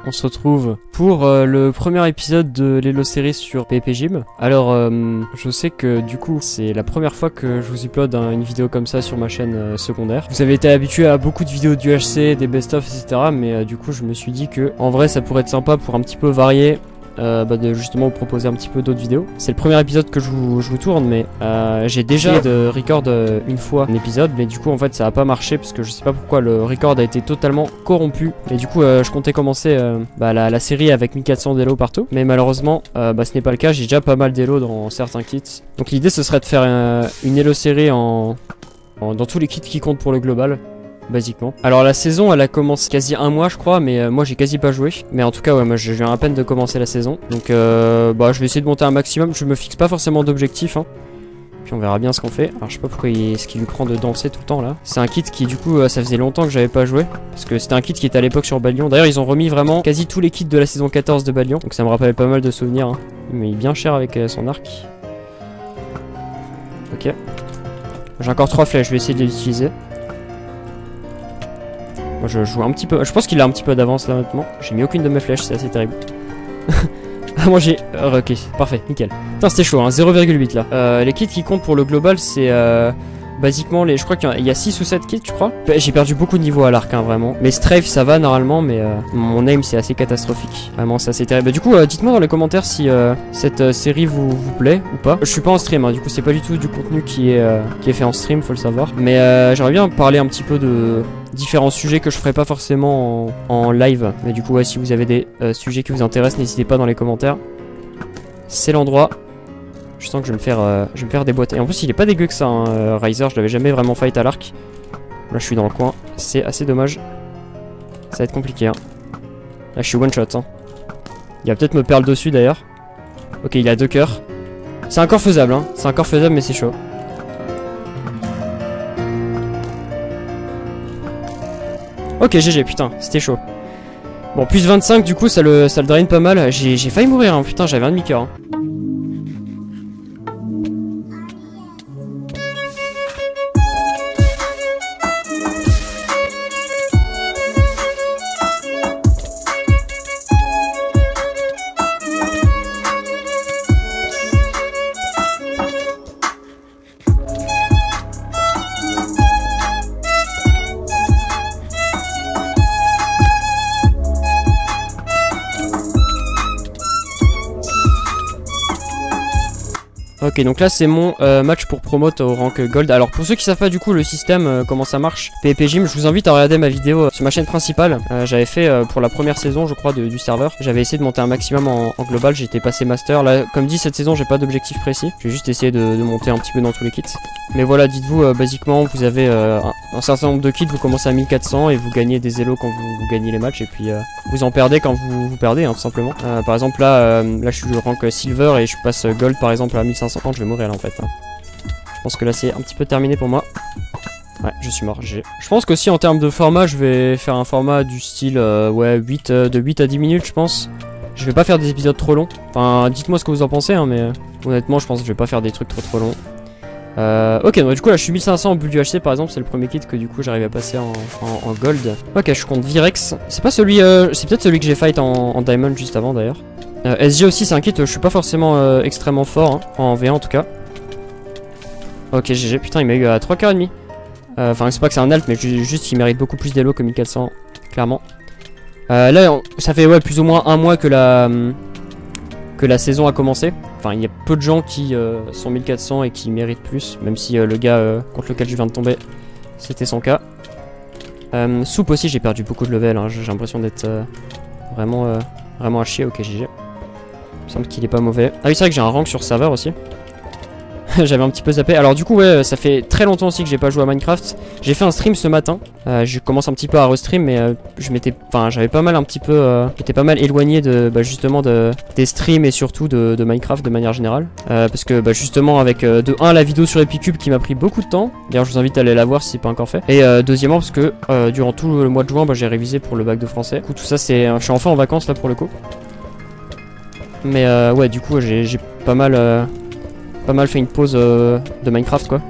on se retrouve pour le premier épisode de l'Elo série sur PvP Gym. Alors, je sais que du coup, c'est la première fois que je vous upload une vidéo comme ça sur ma chaîne secondaire. Vous avez été habitué à beaucoup de vidéos du HC, des best-of, etc. Mais du coup, je me suis dit que en vrai, ça pourrait être sympa pour un petit peu varier. De justement vous proposer un petit peu d'autres vidéos. C'est le premier épisode que je vous tourne, mais j'ai déjà de record une fois un épisode, mais du coup en fait ça a pas marché parce que je sais pas pourquoi le record a été totalement corrompu. Et du coup je comptais commencer la série avec 1400 d'élo partout, mais malheureusement ce n'est pas le cas. J'ai déjà pas mal d'élo dans certains kits. Donc l'idée ce serait de faire une Elo série dans tous les kits qui comptent pour le global. Basiquement. Alors la saison elle a commencé quasi un mois je crois, mais moi j'ai quasi pas joué. Mais en tout cas ouais, moi je viens à peine de commencer la saison. Donc je vais essayer de monter un maximum. Je me fixe pas forcément d'objectif hein. Puis on verra bien ce qu'on fait. Alors je sais pas pourquoi ce qui lui prend de danser tout le temps là. C'est un kit qui du coup ça faisait longtemps que j'avais pas joué. Parce que c'était un kit qui était à l'époque sur Balion. D'ailleurs ils ont remis vraiment quasi tous les kits de la saison 14 de Balion. Donc ça me rappelle pas mal de souvenirs hein. Mais il est bien cher avec son arc. Ok. J'ai encore 3 flèches, je vais essayer de les utiliser. Moi je joue un petit peu, je pense qu'il a un petit peu d'avance là maintenant. J'ai mis aucune de mes flèches, c'est assez terrible. Moi j'ai... ok, parfait, nickel. Putain c'était chaud, hein, 0,8 là. Les kits qui comptent pour le global c'est... basiquement, je crois qu'il y a 6 ou 7 kits, je crois. J'ai perdu beaucoup de niveau à l'arc, hein, vraiment. Mais strafe, ça va normalement, mais mon aim, c'est assez catastrophique. Vraiment, c'est assez terrible. Du coup, dites-moi dans les commentaires si cette série vous plaît ou pas. Je suis pas en stream, hein, du coup, c'est pas du tout du contenu qui est fait en stream, faut le savoir. Mais j'aimerais bien parler un petit peu de différents sujets que je ferai pas forcément en live. Mais du coup, ouais, si vous avez des sujets qui vous intéressent, n'hésitez pas dans les commentaires. C'est l'endroit. Je sens que je vais me faire déboîter. Et en plus, il est pas dégueu que ça, hein, Riser. Je l'avais jamais vraiment fight à l'arc. Là, je suis dans le coin. C'est assez dommage. Ça va être compliqué. Hein. Là, je suis one shot. Hein. Il va peut-être me perdre dessus d'ailleurs. Ok, il a 2 cœurs. C'est encore faisable. Hein. C'est encore faisable, mais c'est chaud. Ok, GG, putain, c'était chaud. Bon, plus 25, du coup, ça le draine pas mal. J'ai failli mourir. Hein. Putain, j'avais un demi-cœur. Hein. Ok, donc là c'est mon match pour promote au rank gold. Alors pour ceux qui savent pas du coup le système, comment ça marche, PvP Gym, je vous invite à regarder ma vidéo sur ma chaîne principale. J'avais fait pour la première saison je crois du serveur. J'avais essayé de monter un maximum en global, j'étais passé master. Là comme dit cette saison j'ai pas d'objectif précis. Je vais juste essayer de monter un petit peu dans tous les kits. Mais voilà, dites-vous basiquement vous avez un certain nombre de kits, vous commencez à 1400 et vous gagnez des élos quand vous gagnez les matchs. Et puis vous en perdez quand vous perdez hein, tout simplement. Par exemple là je suis rank silver et je passe gold par exemple à 1500. Je vais mourir là en fait. Hein. Je pense que là c'est un petit peu terminé pour moi. Ouais, je suis mort. Je pense qu'aussi en termes de format, je vais faire un format du style ouais, de 8 à 10 minutes je pense. Je vais pas faire des épisodes trop longs. Enfin, dites-moi ce que vous en pensez, hein, mais honnêtement, je pense que je vais pas faire des trucs trop longs. Ok, donc du coup là je suis 1500 au but du HC par exemple, c'est le premier kit que du coup j'arrive à passer en gold. Ok, je compte Virex. C'est pas celui, c'est peut-être celui que j'ai fight en diamond juste avant d'ailleurs. SG aussi c'est un kit, je suis pas forcément extrêmement fort, hein, en V1 en tout cas. Ok, GG, putain il m'a eu à 3 coeurs et demi. Enfin c'est pas que c'est un alt, mais juste il mérite beaucoup plus d'élo que 1400, clairement. Là ça fait ouais plus ou moins un mois que la saison a commencé. Enfin il y a peu de gens qui sont 1400 et qui méritent plus, même si le gars contre lequel je viens de tomber c'était son cas. Soupe aussi j'ai perdu beaucoup de level, hein, j'ai l'impression d'être vraiment à chier. Ok, GG. Il me semble qu'il est pas mauvais. Ah oui c'est vrai que j'ai un rank sur serveur aussi. J'avais un petit peu zappé. Alors du coup ouais, ça fait très longtemps aussi que j'ai pas joué à Minecraft. J'ai fait un stream ce matin. Je commence un petit peu à restream, mais j'avais pas mal j'étais pas mal éloigné de justement des streams et surtout de Minecraft de manière générale. Parce que justement avec de 1 la vidéo sur Epicube qui m'a pris beaucoup de temps. D'ailleurs je vous invite à aller la voir si c'est pas encore fait. Et deuxièmement parce que durant tout le mois de juin j'ai révisé pour le bac de français. Du coup tout ça c'est, je suis enfin en vacances là pour le coup. Mais ouais du coup j'ai pas mal fait une pause de Minecraft quoi.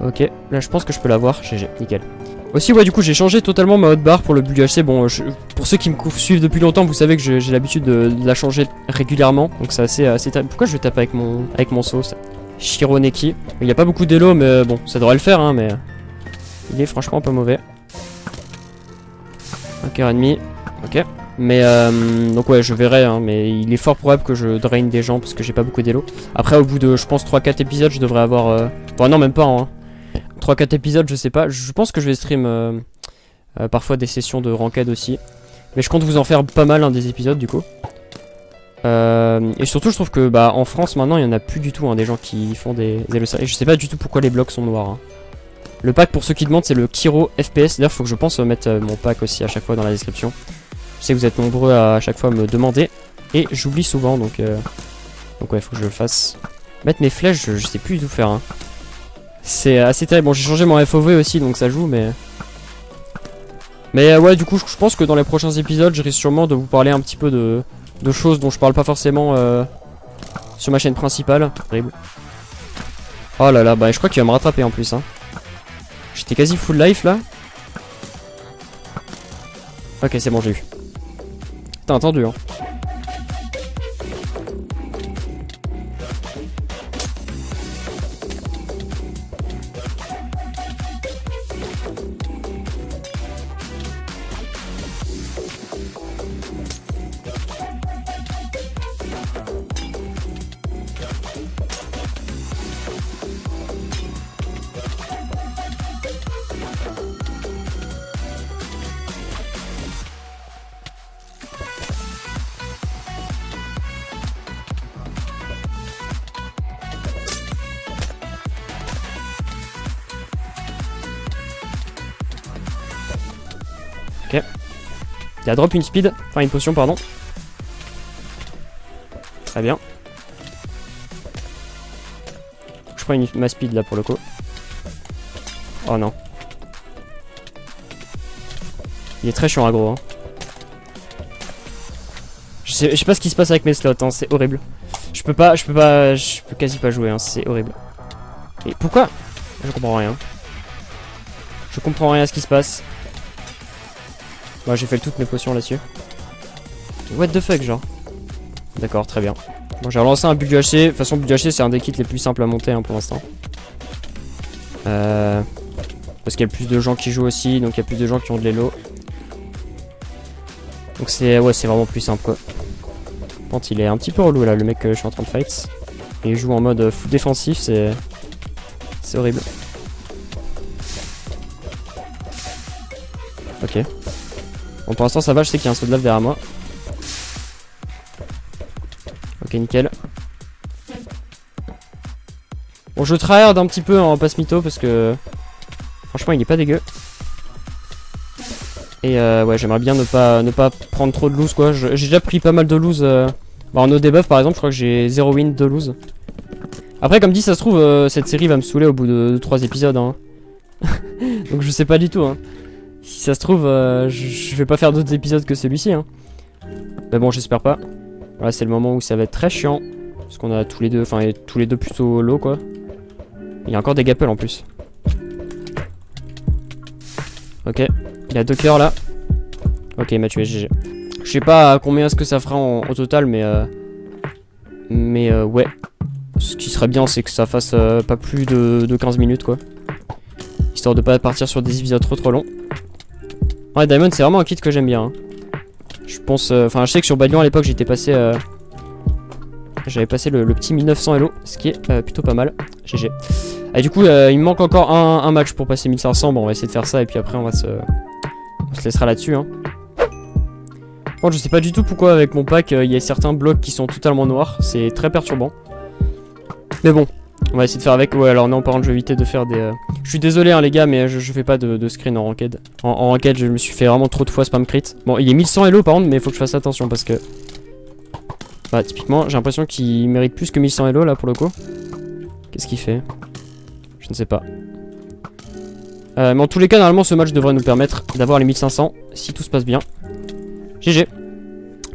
Ok, là je pense que je peux l'avoir, GG, nickel. Aussi ouais du coup j'ai changé totalement ma hotbar pour le build UHC. Bon pour ceux qui me suivent depuis longtemps vous savez que j'ai l'habitude de la changer régulièrement. Donc c'est assez pourquoi je tape avec mon sauce Shironeki. Il n'y a pas beaucoup d'élo mais bon ça devrait le faire hein mais il est franchement pas mauvais. 1h30. Ok. Mais donc ouais je verrai hein, mais il est fort probable que je drain des gens parce que j'ai pas beaucoup d'élo. Après au bout de je pense 3-4 épisodes je devrais avoir Bon non même pas hein. 3-4 épisodes je sais pas. Je pense que je vais stream parfois des sessions de ranked aussi. Mais je compte vous en faire pas mal hein, des épisodes du coup. Et surtout je trouve que bah en France maintenant il y en a plus du tout hein, des gens qui font des élos. Et je sais pas du tout pourquoi les blocs sont noirs hein. Le pack pour ceux qui demandent c'est le Kiro FPS. D'ailleurs faut que je pense mettre mon pack aussi à chaque fois dans la description. Je sais que vous êtes nombreux à chaque fois me demander. Et j'oublie souvent donc ouais faut que je le fasse. Mettre mes flèches je sais plus du tout faire hein. C'est assez terrible. Bon j'ai changé mon FOV aussi donc ça joue mais ouais du coup je pense que dans les prochains épisodes je risque sûrement de vous parler un petit peu de choses dont je parle pas forcément sur ma chaîne principale. Horrible. Oh là là bah je crois qu'il va me rattraper en plus hein. J'étais quasi full life là. Ok c'est bon j'ai eu. T'as entendu hein. Ok. Il a drop une speed, enfin une potion pardon. Très bien. Je prends ma speed là pour le coup. Oh non. Il est très chiant aggro hein. Je sais pas ce qui se passe avec mes slots hein, c'est horrible. Je peux quasi pas jouer hein, c'est horrible. Et pourquoi? Je comprends rien. Je comprends rien à ce qui se passe. Moi j'ai fait toutes mes potions là-dessus. What the fuck genre. D'accord très bien. Bon j'ai relancé un build UHC. De toute façon build UHC c'est un des kits les plus simples à monter hein, pour l'instant. Parce qu'il y a plus de gens qui jouent aussi. Donc il y a plus de gens qui ont de l'élo. Donc c'est vraiment plus simple quoi. Par contre il est un petit peu relou là le mec que je suis en train de fight. Et il joue en mode full défensif c'est horrible. Ok. Bon pour l'instant ça va, je sais qu'il y a un saut de lave derrière moi. Ok nickel. Bon je tryhard un petit peu en passe mytho parce que franchement il est pas dégueu. Et ouais j'aimerais bien ne pas prendre trop de lose quoi. J'ai déjà pris pas mal de lose en no debuff par exemple je crois que j'ai 0 win de lose. Après comme dit ça se trouve cette série va me saouler au bout de 3 épisodes hein. Donc je sais pas du tout hein. Si ça se trouve, je vais pas faire d'autres épisodes que celui-ci. Hein. Mais bon, j'espère pas. Voilà, c'est le moment où ça va être très chiant. Parce qu'on a tous les deux plutôt low quoi. Il y a encore des gappels en plus. Ok, il a 2 cœurs là. Ok, il m'a tué, GG. Je sais pas combien est-ce que ça fera au total, mais ouais. Ce qui serait bien, c'est que ça fasse pas plus de 15 minutes quoi. Histoire de pas partir sur des épisodes trop longs. Ouais, Diamond c'est vraiment un kit que j'aime bien hein. Je pense, enfin je sais que sur Balian à l'époque j'étais passé j'avais passé le petit 1900 elo, ce qui est plutôt pas mal. GG. Et du coup il me manque encore un match pour passer 1500. Bon on va essayer de faire ça et puis après on se laissera là-dessus hein. Bon je sais pas du tout pourquoi avec mon pack il y a certains blocs qui sont totalement noirs. C'est très perturbant. Mais bon, on va essayer de faire avec. Ouais alors non par contre je vais éviter de faire des... Je suis désolé hein les gars mais je fais pas de screen en ranked. En ranked je me suis fait vraiment trop de fois spam crit. Bon il est 1100 elo par contre mais il faut que je fasse attention parce que... Bah typiquement j'ai l'impression qu'il mérite plus que 1100 elo là pour le coup. Qu'est-ce qu'il fait? Je ne sais pas. Mais en tous les cas normalement ce match devrait nous permettre d'avoir les 1500 si tout se passe bien. GG.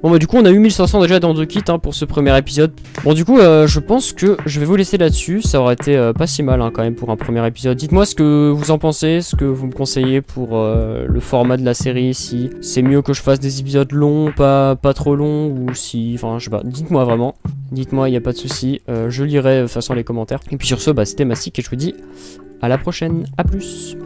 Bon bah du coup on a eu 1500 déjà dans 2 kits hein, pour ce premier épisode. Bon du coup je pense que je vais vous laisser là-dessus. Ça aurait été pas si mal hein, quand même pour un premier épisode. Dites-moi ce que vous en pensez, ce que vous me conseillez pour le format de la série. Si c'est mieux que je fasse des épisodes longs, pas trop longs, ou si... Enfin je sais pas, dites-moi vraiment. Dites-moi, il n'y a pas de souci. Je lirai de toute façon les commentaires. Et puis sur ce, bah c'était Mastic et je vous dis à la prochaine. À plus.